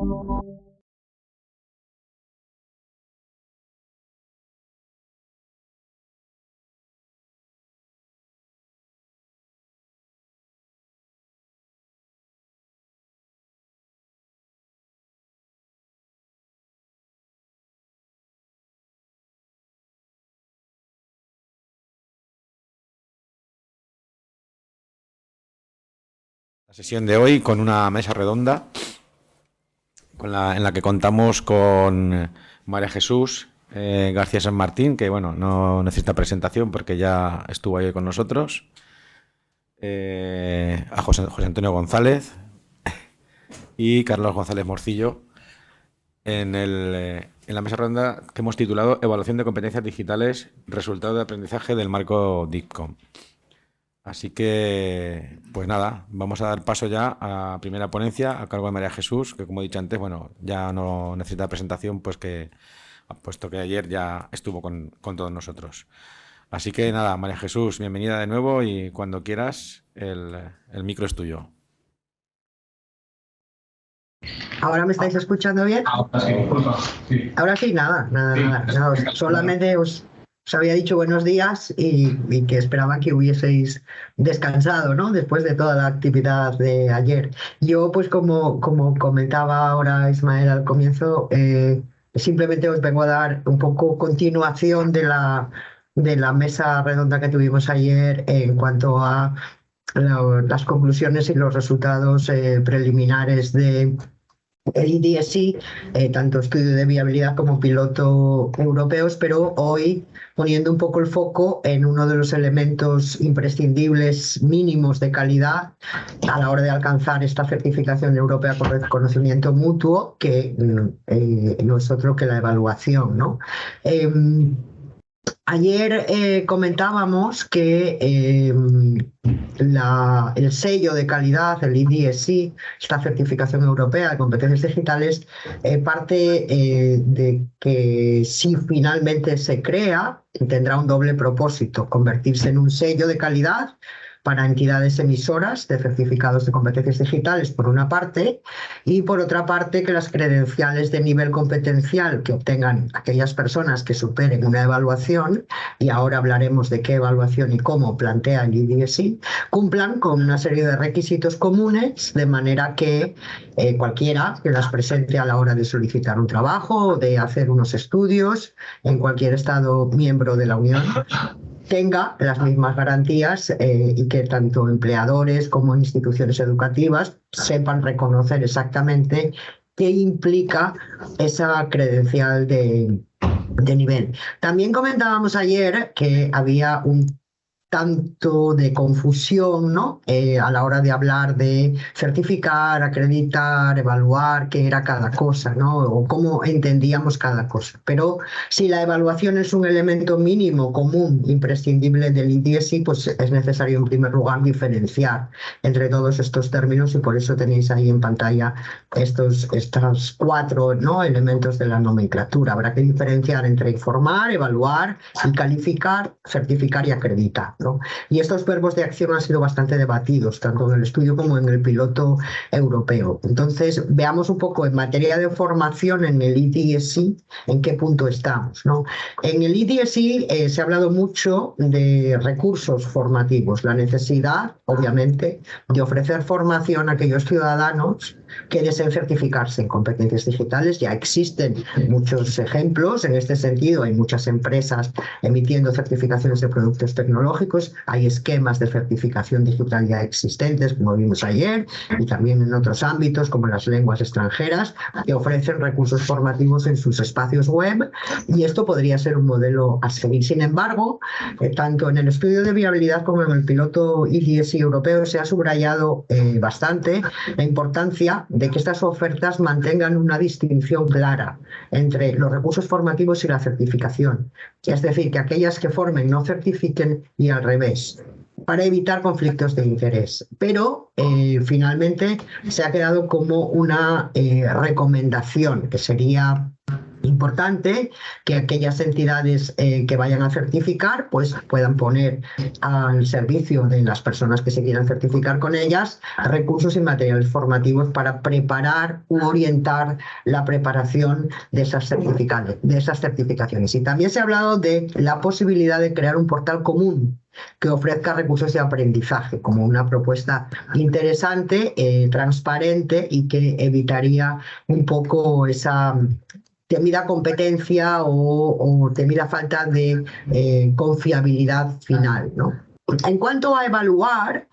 La sesión de hoy con una mesa redonda en la que contamos con María Jesús García San Martín, que bueno, no necesita presentación porque ya estuvo ahí con nosotros, a José Antonio González y Carlos González Morcillo en la mesa redonda que hemos titulado Evaluación de competencias digitales, resultado de aprendizaje del marco DICCOM. Así que, pues nada, vamos a dar paso ya a la primera ponencia a cargo de María Jesús, que como he dicho antes, bueno, ya no necesita presentación, pues puesto que ayer ya estuvo con todos nosotros. Así que nada, María Jesús, bienvenida de nuevo y cuando quieras, el micro es tuyo. ¿Ahora me estáis escuchando bien? Ahora sí, disculpa. Sí. Ahora sí, nada. Solamente os había dicho buenos días y que esperaba que hubieseis descansado, ¿no? Después de toda la actividad de ayer. Yo, pues como comentaba ahora Ismael al comienzo, simplemente os vengo a dar un poco continuación de la mesa redonda que tuvimos ayer en cuanto a las conclusiones y los resultados preliminares de el IDSI, tanto estudio de viabilidad como piloto europeos, pero hoy poniendo un poco el foco en uno de los elementos imprescindibles mínimos de calidad a la hora de alcanzar esta certificación europea con reconocimiento mutuo, que no es otro que la evaluación, ¿no? Ayer comentábamos que el sello de calidad, el IDSI, esta certificación europea de competencias digitales, parte de que si finalmente se crea, tendrá un doble propósito: convertirse en un sello de calidad para entidades emisoras de certificados de competencias digitales, por una parte, y por otra parte que las credenciales de nivel competencial que obtengan aquellas personas que superen una evaluación, y ahora hablaremos de qué evaluación y cómo plantea el IDSI, cumplan con una serie de requisitos comunes, de manera que cualquiera que las presente a la hora de solicitar un trabajo o de hacer unos estudios en cualquier Estado miembro de la Unión tenga las mismas garantías y que tanto empleadores como instituciones educativas sepan reconocer exactamente qué implica esa credencial de nivel. También comentábamos ayer que había un tanto de confusión, ¿no? A la hora de hablar de certificar, acreditar, evaluar qué era cada cosa, ¿no? O cómo entendíamos cada cosa. Pero si la evaluación es un elemento mínimo, común, imprescindible del IDSI, pues es necesario en primer lugar diferenciar entre todos estos términos, y por eso tenéis ahí en pantalla estos cuatro, ¿no?, elementos de la nomenclatura. Habrá que diferenciar entre informar, evaluar y calificar, certificar y acreditar, ¿no? Y estos verbos de acción han sido bastante debatidos, tanto en el estudio como en el piloto europeo. Entonces, veamos un poco en materia de formación en el IDSI, en qué punto estamos, ¿no? En el IDSI se ha hablado mucho de recursos formativos, la necesidad, obviamente, de ofrecer formación a aquellos ciudadanos que deseen certificarse en competencias digitales. Ya existen muchos ejemplos en este sentido, hay muchas empresas emitiendo certificaciones de productos tecnológicos, hay esquemas de certificación digital ya existentes, como vimos ayer, y también en otros ámbitos como las lenguas extranjeras, que ofrecen recursos formativos en sus espacios web, y esto podría ser un modelo a seguir. Sin embargo, tanto en el estudio de viabilidad como en el piloto IDSI europeo se ha subrayado bastante la importancia de que estas ofertas mantengan una distinción clara entre los recursos formativos y la certificación. Es decir, que aquellas que formen no certifiquen, y al revés, para evitar conflictos de interés. Pero finalmente se ha quedado como una recomendación, que sería Importante que aquellas entidades que vayan a certificar pues puedan poner al servicio de las personas que se quieran certificar con ellas recursos y materiales formativos para preparar u orientar la preparación de esas certificaciones. Y también se ha hablado de la posibilidad de crear un portal común que ofrezca recursos de aprendizaje, como una propuesta interesante, transparente y que evitaría un poco esa temida competencia o temida falta de confiabilidad final, ¿no? En cuanto a evaluar,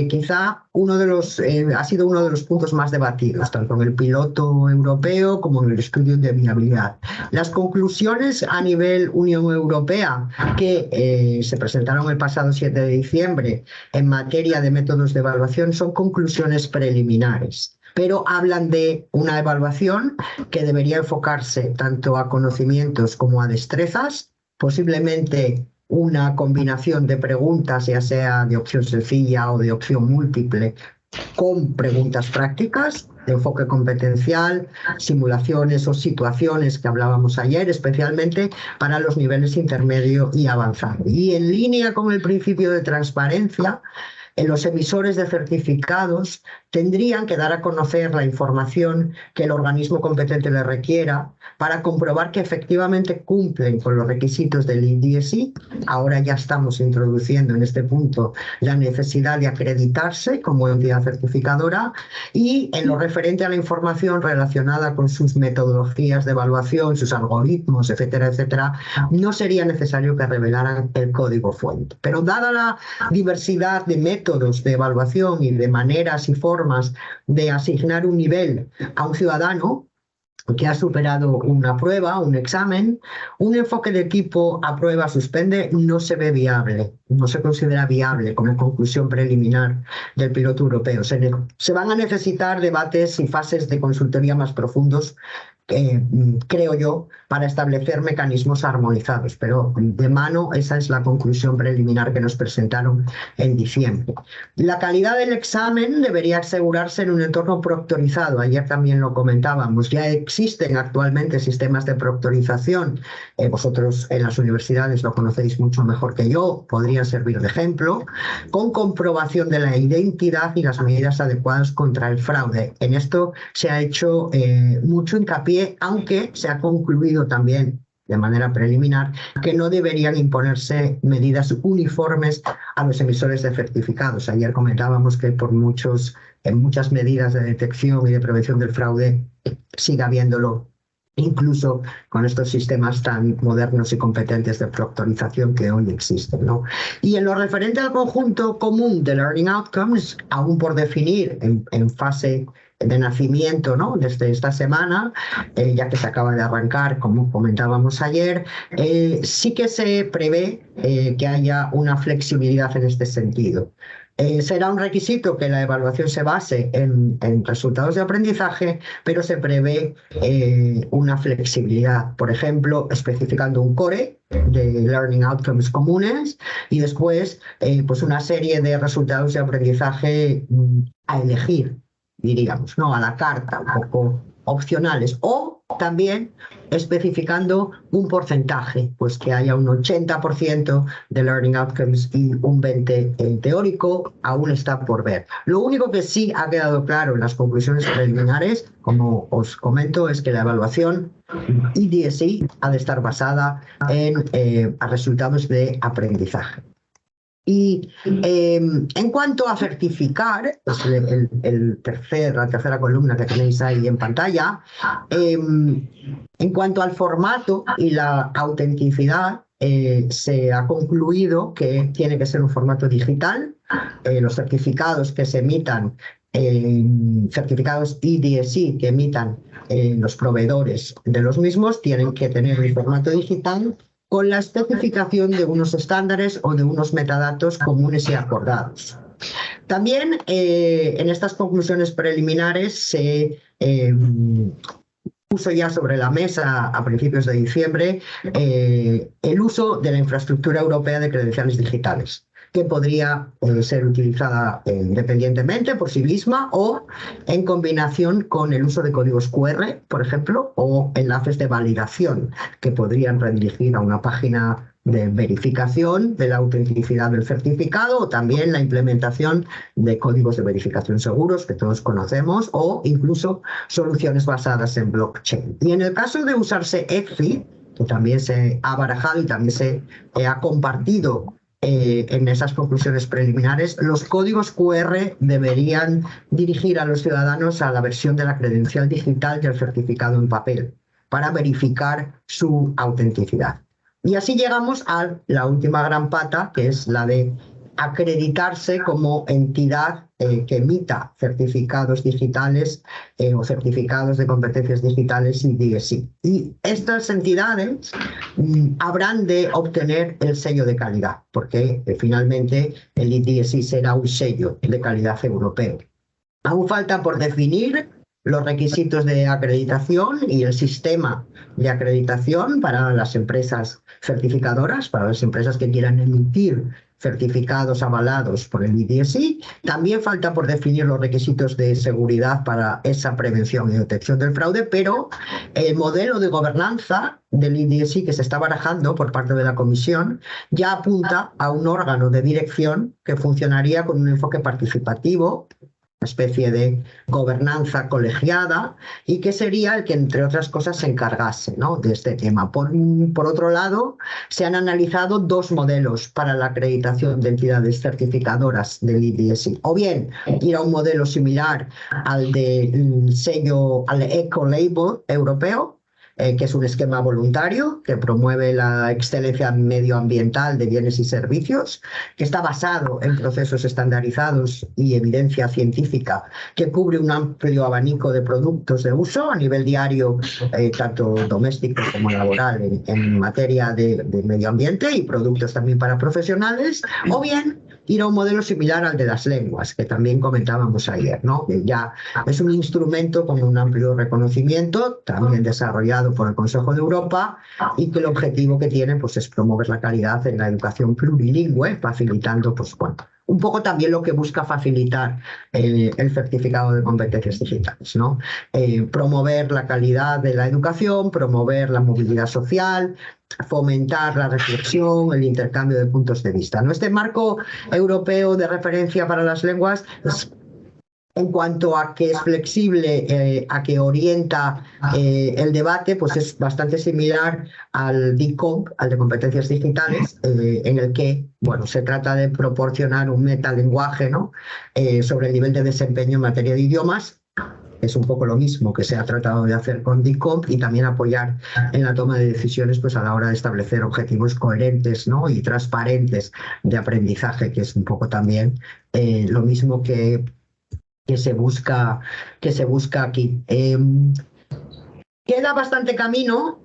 quizá ha sido uno de los puntos más debatidos, tanto en el piloto europeo como en el estudio de viabilidad. Las conclusiones a nivel Unión Europea que se presentaron el pasado 7 de diciembre en materia de métodos de evaluación son conclusiones preliminares, pero hablan de una evaluación que debería enfocarse tanto a conocimientos como a destrezas, posiblemente una combinación de preguntas, ya sea de opción sencilla o de opción múltiple, con preguntas prácticas, de enfoque competencial, simulaciones o situaciones que hablábamos ayer, especialmente para los niveles intermedio y avanzado. Y en línea con el principio de transparencia, los emisores de certificados tendrían que dar a conocer la información que el organismo competente le requiera para comprobar que efectivamente cumplen con los requisitos del IDSI. Ahora ya estamos introduciendo en este punto la necesidad de acreditarse como entidad certificadora, y en lo referente a la información relacionada con sus metodologías de evaluación, sus algoritmos, etcétera, etcétera, no sería necesario que revelaran el código fuente. Pero dada la diversidad de métodos de evaluación y de maneras y formas de asignar un nivel a un ciudadano que ha superado una prueba, un examen, un enfoque de tipo aprueba, suspende, no se ve viable, no se considera viable como conclusión preliminar del piloto europeo. Se van a necesitar debates y fases de consultoría más profundos, creo yo, para establecer mecanismos armonizados, pero de mano esa es la conclusión preliminar que nos presentaron en diciembre. La calidad del examen debería asegurarse en un entorno proctorizado. Ayer también lo comentábamos, ya existen actualmente sistemas de proctorización, vosotros en las universidades lo conocéis mucho mejor que yo, podrían servir de ejemplo, con comprobación de la identidad y las medidas adecuadas contra el fraude. En esto se ha hecho mucho hincapié, aunque se ha concluido también de manera preliminar que no deberían imponerse medidas uniformes a los emisores de certificados. Ayer comentábamos que en muchas medidas de detección y de prevención del fraude sigue habiéndolo, incluso con estos sistemas tan modernos y competentes de proctorización que hoy existen, ¿no? Y en lo referente al conjunto común de Learning Outcomes, aún por definir en fase de nacimiento, ¿no?, desde esta semana, ya que se acaba de arrancar, como comentábamos ayer, sí que se prevé que haya una flexibilidad en este sentido. Será un requisito que la evaluación se base en resultados de aprendizaje, pero se prevé una flexibilidad, por ejemplo, especificando un core de Learning Outcomes comunes y después pues una serie de resultados de aprendizaje a elegir, diríamos, ¿no?, a la carta, un poco opcionales, o también especificando un porcentaje, pues que haya un 80% de Learning Outcomes y un 20% teórico, aún está por ver. Lo único que sí ha quedado claro en las conclusiones preliminares, como os comento, es que la evaluación IDSI ha de estar basada en resultados de aprendizaje. Y en cuanto a certificar, es la tercera columna que tenéis ahí en pantalla, en cuanto al formato y la autenticidad, se ha concluido que tiene que ser un formato digital. Los certificados que se emitan, certificados IDSI que emitan los proveedores de los mismos, tienen que tener un formato digital con la especificación de unos estándares o de unos metadatos comunes y acordados. También en estas conclusiones preliminares se puso ya sobre la mesa a principios de diciembre el uso de la infraestructura europea de credenciales digitales. que podría ser utilizada independientemente por sí misma o en combinación con el uso de códigos QR, por ejemplo, o enlaces de validación que podrían redirigir a una página de verificación de la autenticidad del certificado, o también la implementación de códigos de verificación seguros que todos conocemos, o incluso soluciones basadas en blockchain. Y en el caso de usarse ECFI, que también se ha barajado y también se ha compartido en esas conclusiones preliminares, los códigos QR deberían dirigir a los ciudadanos a la versión de la credencial digital y el certificado en papel para verificar su autenticidad. Y así llegamos a la última gran pata, que es la de acreditarse como entidad que emita certificados digitales o certificados de competencias digitales y DSI. Y estas entidades habrán de obtener el sello de calidad, porque finalmente el IDSI será un sello de calidad europeo. Aún falta por definir los requisitos de acreditación y el sistema de acreditación para las empresas certificadoras, para las empresas que quieran emitir certificados avalados por el IDSI. También falta por definir los requisitos de seguridad para esa prevención y detección del fraude, pero el modelo de gobernanza del IDSI que se está barajando por parte de la Comisión ya apunta a un órgano de dirección que funcionaría con un enfoque participativo, una especie de gobernanza colegiada, y que sería el que, entre otras cosas, se encargase, ¿no?, de este tema. Por otro lado, se han analizado dos modelos para la acreditación de entidades certificadoras del IDSI. O bien ir a un modelo similar al del sello, al Ecolabel europeo, que es un esquema voluntario que promueve la excelencia medioambiental de bienes y servicios, que está basado en procesos estandarizados y evidencia científica, que cubre un amplio abanico de productos de uso a nivel diario, tanto doméstico como laboral, en materia de medio ambiente, y productos también para profesionales. O bien ir a un modelo similar al de las lenguas, que también comentábamos ayer, ¿no?, que ya es un instrumento con un amplio reconocimiento, también desarrollado por el Consejo de Europa, y que el objetivo que tiene, pues, es promover la calidad en la educación plurilingüe, facilitando, pues, bueno, un poco también lo que busca facilitar el certificado de competencias digitales, ¿no? Promover la calidad de la educación, promover la movilidad social, fomentar la reflexión, el intercambio de puntos de vista, ¿no? Este marco europeo de referencia para las lenguas es, en cuanto a que es flexible, a que orienta el debate, pues es bastante similar al DICOMP, al de competencias digitales, en el que, bueno, se trata de proporcionar un metalenguaje, ¿no?, sobre el nivel de desempeño en materia de idiomas. Es un poco lo mismo que se ha tratado de hacer con DICOMP, y también apoyar en la toma de decisiones, pues, a la hora de establecer objetivos coherentes, ¿no?, y transparentes de aprendizaje, que es un poco también lo mismo que se busca aquí. Queda bastante camino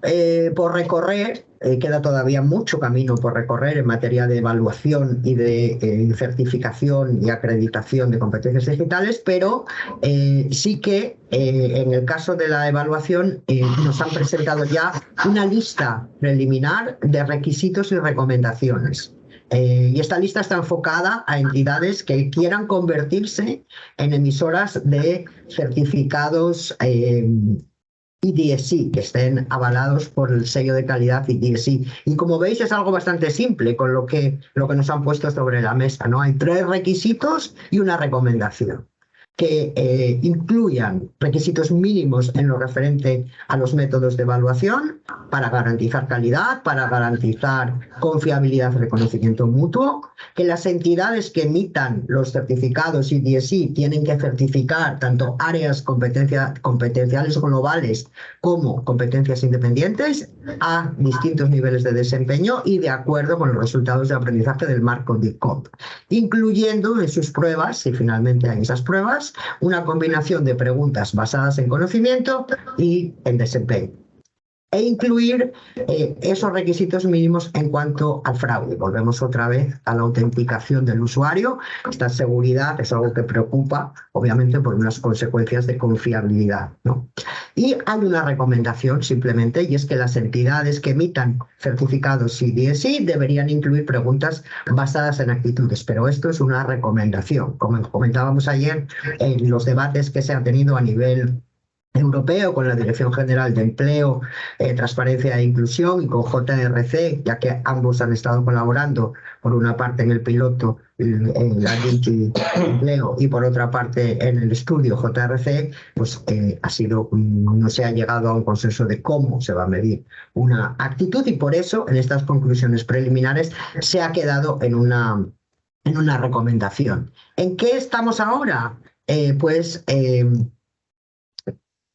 por recorrer, queda todavía mucho camino por recorrer en materia de evaluación y de certificación y acreditación de competencias digitales, pero sí que en el caso de la evaluación nos han presentado ya una lista preliminar de requisitos y recomendaciones. Y esta lista está enfocada a entidades que quieran convertirse en emisoras de certificados IDSI, que estén avalados por el sello de calidad IDSI. Y como veis, es algo bastante simple con lo que nos han puesto sobre la mesa, ¿no? Hay 3 requisitos y una recomendación, que incluyan requisitos mínimos en lo referente a los métodos de evaluación para garantizar calidad, para garantizar confiabilidad y reconocimiento mutuo, que las entidades que emitan los certificados IDSI tienen que certificar tanto áreas competenciales globales como competencias independientes a distintos niveles de desempeño y de acuerdo con los resultados de aprendizaje del marco DICOMP, incluyendo en sus pruebas, si finalmente hay esas pruebas, una combinación de preguntas basadas en conocimiento y en desempeño. e incluir esos requisitos mínimos en cuanto al fraude. Volvemos otra vez a la autenticación del usuario. Esta seguridad es algo que preocupa, obviamente, por unas consecuencias de confiabilidad, ¿no? Y hay una recomendación simplemente, y es que las entidades que emitan certificados CDSI deberían incluir preguntas basadas en actitudes, pero esto es una recomendación. Como comentábamos ayer en los debates que se han tenido a nivel europeo con la Dirección General de Empleo, Transparencia e Inclusión y con JRC, ya que ambos han estado colaborando, por una parte en el piloto, en la DG Empleo, y por otra parte en el estudio JRC, pues no se ha llegado a un consenso de cómo se va a medir una actitud, y por eso en estas conclusiones preliminares se ha quedado en una recomendación. ¿En qué estamos ahora?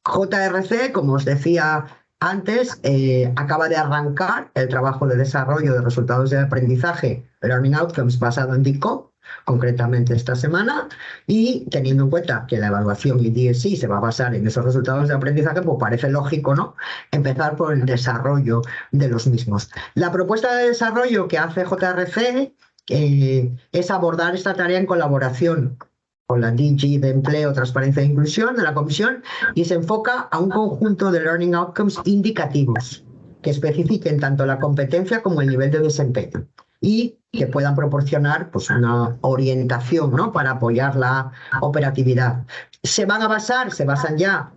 JRC, como os decía antes, acaba de arrancar el trabajo de desarrollo de resultados de aprendizaje, Learning Outcomes, basado en DICOM, concretamente esta semana, y teniendo en cuenta que la evaluación y DSI se va a basar en esos resultados de aprendizaje, pues parece lógico, ¿no?, empezar por el desarrollo de los mismos. La propuesta de desarrollo que hace JRC es abordar esta tarea en colaboración con la DG de Empleo, Transparencia e Inclusión de la Comisión, y se enfoca a un conjunto de Learning Outcomes indicativos que especifiquen tanto la competencia como el nivel de desempeño y que puedan proporcionar pues, una orientación, ¿no?, para apoyar la operatividad. Se basan ya,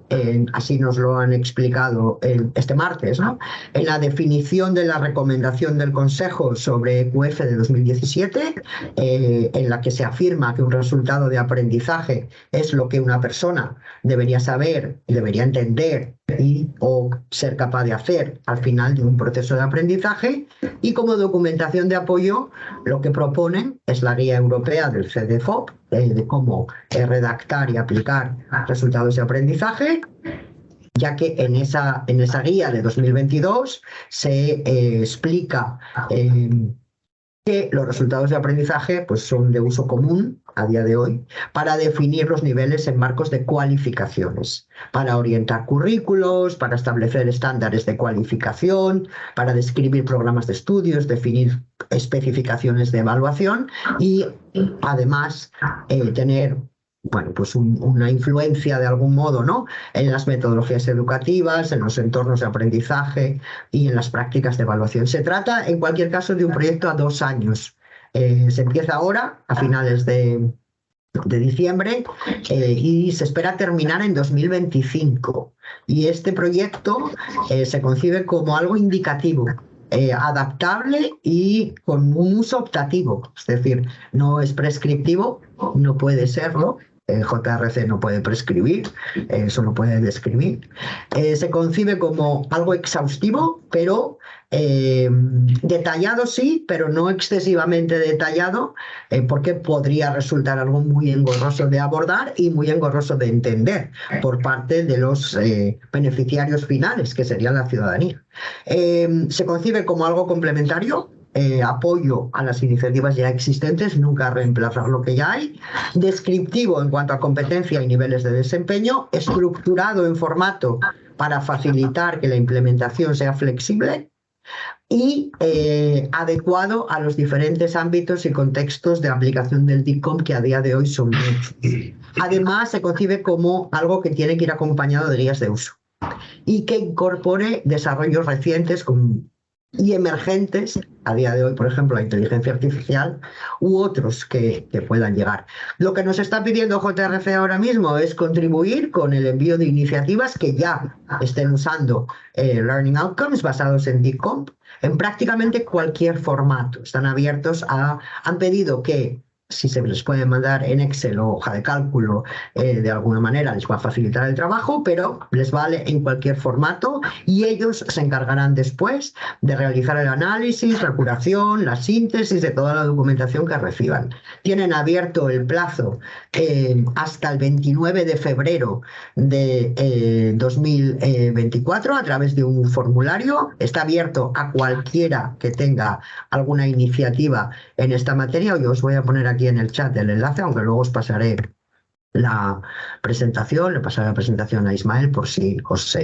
así nos lo han explicado este martes, ¿no?, en la definición de la recomendación del Consejo sobre EQF de 2017, en la que se afirma que un resultado de aprendizaje es lo que una persona debería saber, debería entender o ser capaz de hacer al final de un proceso de aprendizaje, y como documentación de apoyo lo que proponen es la guía europea del CDFOP de cómo redactar y aplicar resultados de aprendizaje, ya que en esa guía de 2022 se explica que los resultados de aprendizaje pues, son de uso común a día de hoy para definir los niveles en marcos de cualificaciones, para orientar currículos, para establecer estándares de cualificación, para describir programas de estudios, definir especificaciones de evaluación y además tener pues una influencia de algún modo, ¿no?, en las metodologías educativas, en los entornos de aprendizaje y en las prácticas de evaluación. Se trata, en cualquier caso, de un proyecto a 2 años. Se empieza ahora, a finales de diciembre, y se espera terminar en 2025. Y este proyecto se concibe como algo indicativo, adaptable y con un uso optativo, es decir, no es prescriptivo, no puede serlo. JRC no puede prescribir, solo puede describir. Se concibe como algo exhaustivo, pero detallado sí, pero no excesivamente detallado, porque podría resultar algo muy engorroso de abordar y muy engorroso de entender por parte de los beneficiarios finales, que sería la ciudadanía. Se concibe como algo complementario, apoyo a las iniciativas ya existentes, nunca reemplazar lo que ya hay, descriptivo en cuanto a competencia y niveles de desempeño, estructurado en formato para facilitar que la implementación sea flexible y adecuado a los diferentes ámbitos y contextos de aplicación del DICOM, que a día de hoy son muchos. Además, se concibe como algo que tiene que ir acompañado de guías de uso y que incorpore desarrollos recientes y emergentes a día de hoy, por ejemplo, la inteligencia artificial u otros que puedan llegar. Lo que nos está pidiendo JRC ahora mismo es contribuir con el envío de iniciativas que ya estén usando Learning Outcomes basados en DICOM en prácticamente cualquier formato. Están abiertos han pedido que, si se les puede mandar en Excel o hoja de cálculo, de alguna manera les va a facilitar el trabajo, pero les vale en cualquier formato y ellos se encargarán después de realizar el análisis, la curación, la síntesis de toda la documentación que reciban. Tienen abierto el plazo hasta el 29 de febrero de 2024 a través de un formulario. Está abierto a cualquiera que tenga alguna iniciativa en esta materia. Hoy os voy a poner aquí en el chat el enlace, aunque luego os pasaré la presentación, le pasaré la presentación a Ismael por si os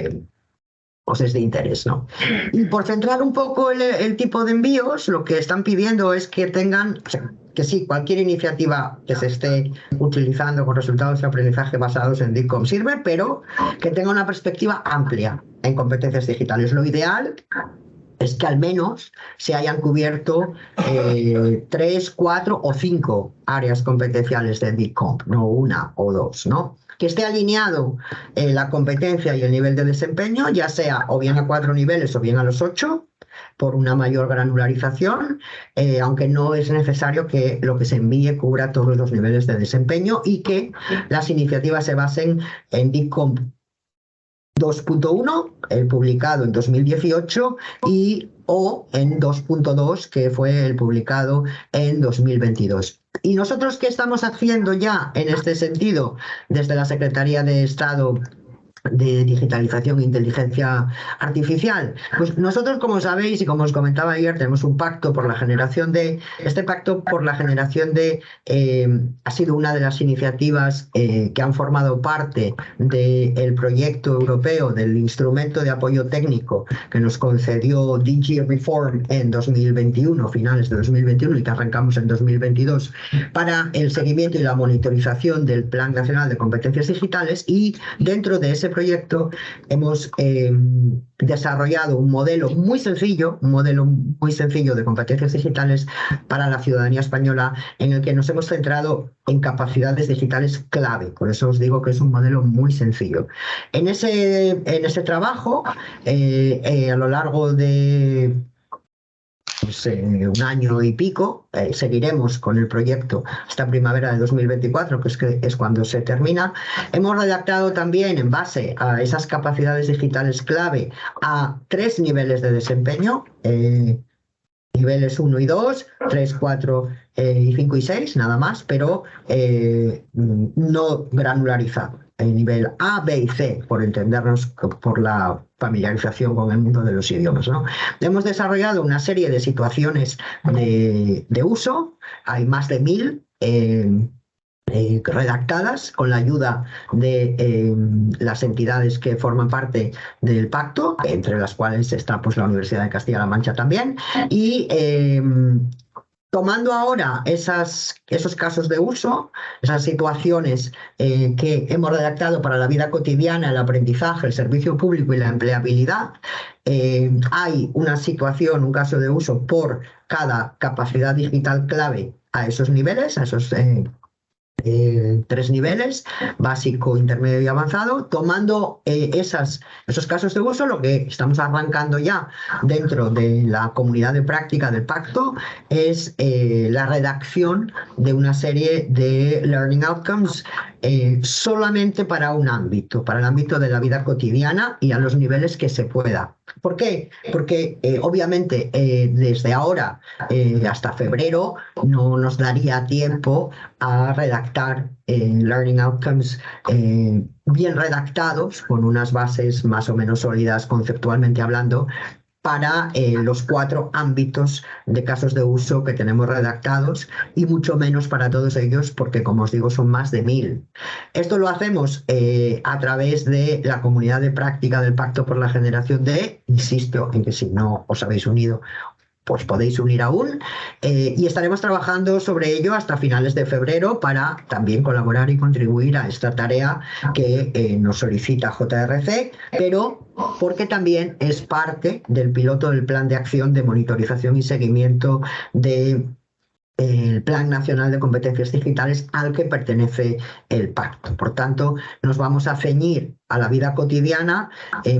pues es de interés, ¿no? Y por centrar un poco el tipo de envíos, lo que están pidiendo es que tengan, o sea, que sí, cualquier iniciativa que se esté utilizando con resultados de aprendizaje basados en DICOM sirve, pero que tenga una perspectiva amplia en competencias digitales. Lo ideal es que al menos se hayan cubierto 3, 4 o 5 áreas competenciales de DICOM, no una o dos, ¿no? Que esté alineado la competencia y el nivel de desempeño, ya sea o bien a 4 niveles o bien a los 8, por una mayor granularización, aunque no es necesario que lo que se envíe cubra todos los niveles de desempeño y que las iniciativas se basen en DICOM 2.1, el publicado en 2018, o en 2.2, que fue el publicado en 2022. ¿Y nosotros qué estamos haciendo ya en este sentido desde la Secretaría de Estado de Digitalización e Inteligencia Artificial? Pues nosotros, como sabéis y como os comentaba ayer, tenemos un pacto por la generación de... Este pacto por la generación de... ha sido una de las iniciativas que han formado parte del proyecto europeo, del instrumento de apoyo técnico que nos concedió DG Reform en 2021, finales de 2021, y que arrancamos en 2022, para el seguimiento y la monitorización del Plan Nacional de Competencias Digitales. Y dentro de ese proyecto hemos desarrollado un modelo muy sencillo de competencias digitales para la ciudadanía española, en el que nos hemos centrado en capacidades digitales clave. Por eso os digo que es un modelo muy sencillo. En ese trabajo, a lo largo de un año y pico, seguiremos con el proyecto hasta primavera de 2024, que es cuando se termina. Hemos redactado también, en base a esas capacidades digitales clave, a 3 niveles de desempeño, niveles 1 y 2, 3, 4 y 5 y 6, nada más, pero no granularizado. El nivel A, B y C, por entendernos, por la familiarización con el mundo de los idiomas, ¿no? Hemos desarrollado una serie de situaciones de uso, hay más de 1000 redactadas con la ayuda de las entidades que forman parte del pacto, entre las cuales está pues la Universidad de Castilla-La Mancha también, y tomando ahora esos casos de uso, esas situaciones que hemos redactado para la vida cotidiana, el aprendizaje, el servicio público y la empleabilidad, hay una situación, un caso de uso por cada capacidad digital clave a esos niveles, a esos 3 niveles, básico, intermedio y avanzado. Tomando esos casos de uso, lo que estamos arrancando ya dentro de la comunidad de práctica del pacto es la redacción de una serie de Learning Outcomes solamente para un ámbito, para el ámbito de la vida cotidiana y a los niveles que se pueda. ¿Por qué? Porque obviamente desde ahora hasta febrero no nos daría tiempo a redactar Learning Outcomes bien redactados, con unas bases más o menos sólidas conceptualmente hablando, para los 4 ámbitos de casos de uso que tenemos redactados, y mucho menos para todos ellos, porque, como os digo, son más de 1000. Esto lo hacemos a través de la comunidad de práctica del Pacto por la Generación de, insisto en que si no os habéis unido, pues podéis unir aún, y estaremos trabajando sobre ello hasta finales de febrero para también colaborar y contribuir a esta tarea que nos solicita JRC, pero porque también es parte del piloto del Plan de Acción de Monitorización y Seguimiento de el Plan Nacional de Competencias Digitales al que pertenece el pacto. Por tanto, nos vamos a ceñir a la vida cotidiana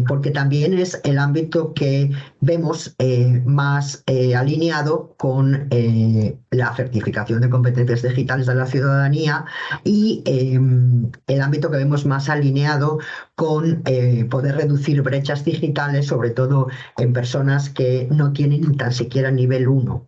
porque también es el ámbito que vemos más alineado con la certificación de competencias digitales de la ciudadanía, y el ámbito que vemos más alineado con poder reducir brechas digitales, sobre todo en personas que no tienen ni tan siquiera nivel 1.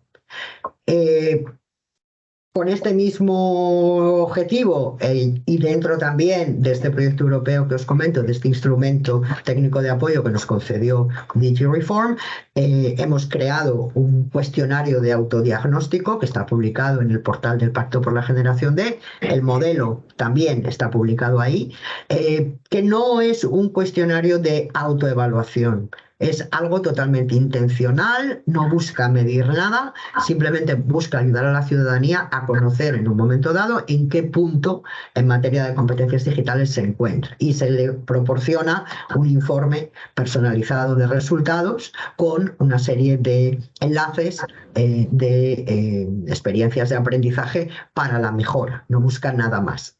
Con este mismo objetivo y dentro también de este proyecto europeo que os comento, de este instrumento técnico de apoyo que nos concedió DigiReform, hemos creado un cuestionario de autodiagnóstico que está publicado en el portal del Pacto por la Generación D. El modelo también está publicado ahí, que no es un cuestionario de autoevaluación. Es algo totalmente intencional, no busca medir nada, simplemente busca ayudar a la ciudadanía a conocer en un momento dado en qué punto en materia de competencias digitales se encuentra. Y se le proporciona un informe personalizado de resultados con una serie de enlaces de experiencias de aprendizaje para la mejora. No busca nada más.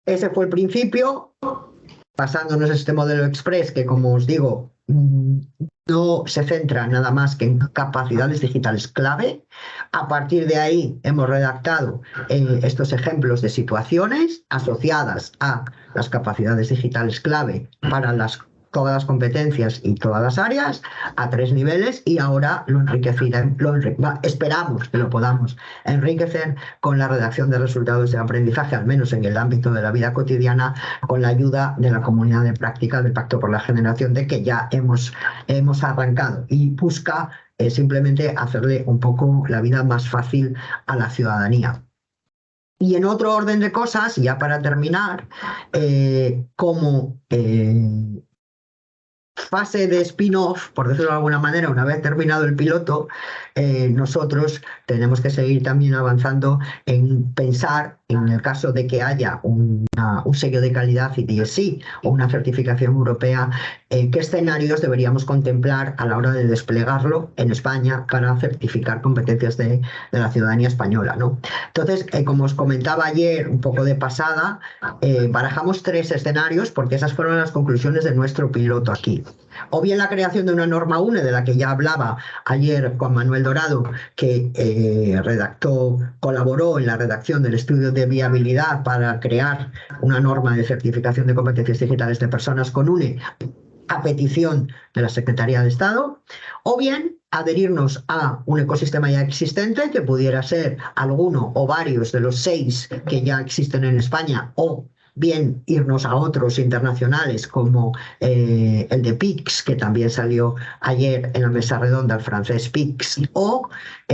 Ese fue el principio. Basándonos en este modelo Express, que como os digo, no se centra nada más que en capacidades digitales clave. A partir de ahí hemos redactado estos ejemplos de situaciones asociadas a las capacidades digitales clave para todas las competencias y todas las áreas a 3 niveles, y ahora esperamos que lo podamos enriquecer con la redacción de resultados de aprendizaje, al menos en el ámbito de la vida cotidiana, con la ayuda de la comunidad de práctica del Pacto por la Generación D, que ya hemos arrancado, y busca simplemente hacerle un poco la vida más fácil a la ciudadanía. Y en otro orden de cosas, ya para terminar, como fase de spin-off, por decirlo de alguna manera, una vez terminado el piloto, nosotros tenemos que seguir también avanzando en pensar, en el caso de que haya un sello de calidad IDSI o una certificación europea, qué escenarios deberíamos contemplar a la hora de desplegarlo en España para certificar competencias de la ciudadanía española, ¿no? Entonces, como os comentaba ayer, un poco de pasada, barajamos 3 escenarios porque esas fueron las conclusiones de nuestro piloto aquí. O bien la creación de una norma UNE, de la que ya hablaba ayer Juan Manuel Dorado, que colaboró en la redacción del estudio de viabilidad para crear una norma de certificación de competencias digitales de personas con UNE a petición de la Secretaría de Estado, o bien adherirnos a un ecosistema ya existente, que pudiera ser alguno o varios de los 6 que ya existen en España, o bien irnos a otros internacionales como el de PICS, que también salió ayer en la mesa redonda, el francés PICS, o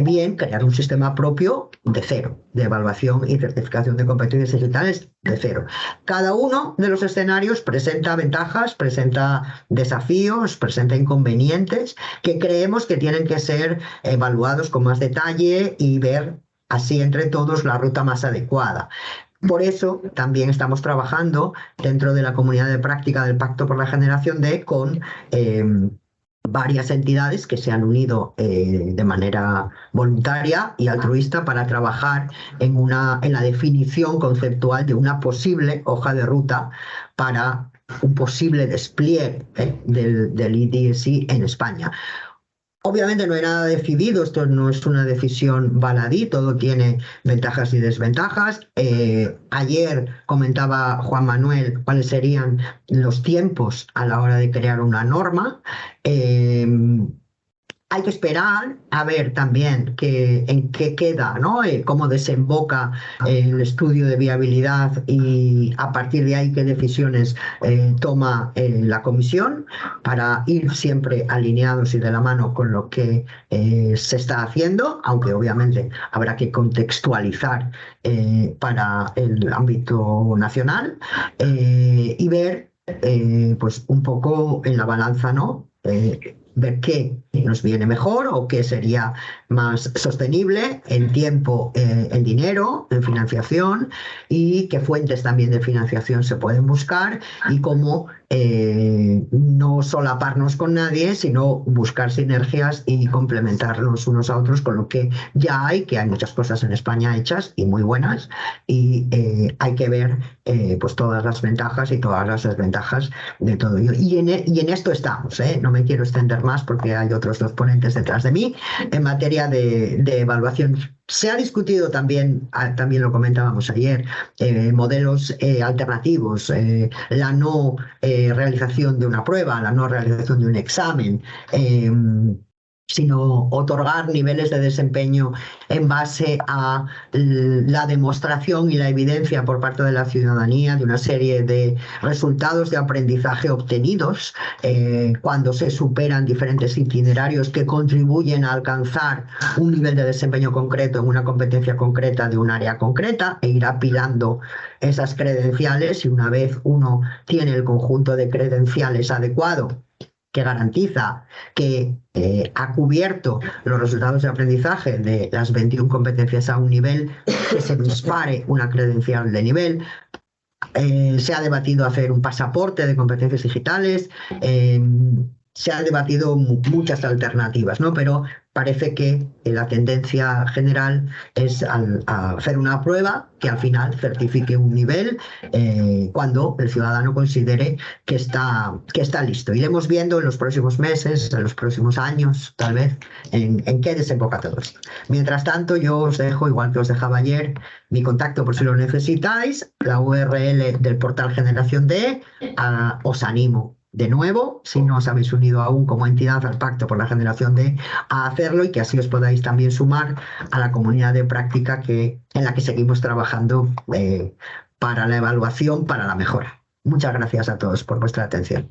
bien crear un sistema propio de cero, de evaluación y certificación de competencias digitales de cero. Cada uno de los escenarios presenta ventajas, presenta desafíos, presenta inconvenientes que creemos que tienen que ser evaluados con más detalle y ver así entre todos la ruta más adecuada. Por eso también estamos trabajando dentro de la comunidad de práctica del Pacto por la Generación D con varias entidades que se han unido de manera voluntaria y altruista para trabajar en la definición conceptual de una posible hoja de ruta para un posible despliegue del IDSI en España. Obviamente no hay nada decidido, esto no es una decisión baladí, todo tiene ventajas y desventajas. Ayer comentaba Juan Manuel cuáles serían los tiempos a la hora de crear una norma. Hay que esperar a ver también en qué queda, ¿no? Cómo desemboca el estudio de viabilidad y a partir de ahí qué decisiones toma la comisión, para ir siempre alineados y de la mano con lo que se está haciendo, aunque obviamente habrá que contextualizar para el ámbito nacional y ver pues un poco en la balanza, ¿no? Ver qué nos viene mejor o qué sería más sostenible en tiempo, en dinero, en financiación, y qué fuentes también de financiación se pueden buscar y cómo no solaparnos con nadie, sino buscar sinergias y complementarlos unos a otros con lo que ya hay, que hay muchas cosas en España hechas y muy buenas, y hay que ver pues todas las ventajas y todas las desventajas de todo ello. Y en esto estamos, no me quiero extender más porque hay otros 2 ponentes detrás de mí. En materia de evaluación se ha discutido también lo comentábamos ayer, modelos alternativos, la no realización de una prueba, la no realización de un examen. sino otorgar niveles de desempeño en base a la demostración y la evidencia por parte de la ciudadanía de una serie de resultados de aprendizaje obtenidos cuando se superan diferentes itinerarios que contribuyen a alcanzar un nivel de desempeño concreto en una competencia concreta de un área concreta e ir apilando esas credenciales, y una vez uno tiene el conjunto de credenciales adecuado que garantiza que ha cubierto los resultados de aprendizaje de las 21 competencias a un nivel, que se dispare una credencial de nivel. Se ha debatido hacer un pasaporte de competencias digitales, se han debatido muchas alternativas, ¿no? Pero parece que la tendencia general es a hacer una prueba que al final certifique un nivel cuando el ciudadano considere que está listo. Iremos viendo en los próximos meses, en los próximos años, tal vez, en qué desemboca todo esto. Mientras tanto, yo os dejo, igual que os dejaba ayer, mi contacto por si lo necesitáis, la URL del portal Generación D. Os animo de nuevo, si no os habéis unido aún como entidad al Pacto por la Generación D, a hacerlo, y que así os podáis también sumar a la comunidad de práctica en la que seguimos trabajando para la evaluación, para la mejora. Muchas gracias a todos por vuestra atención.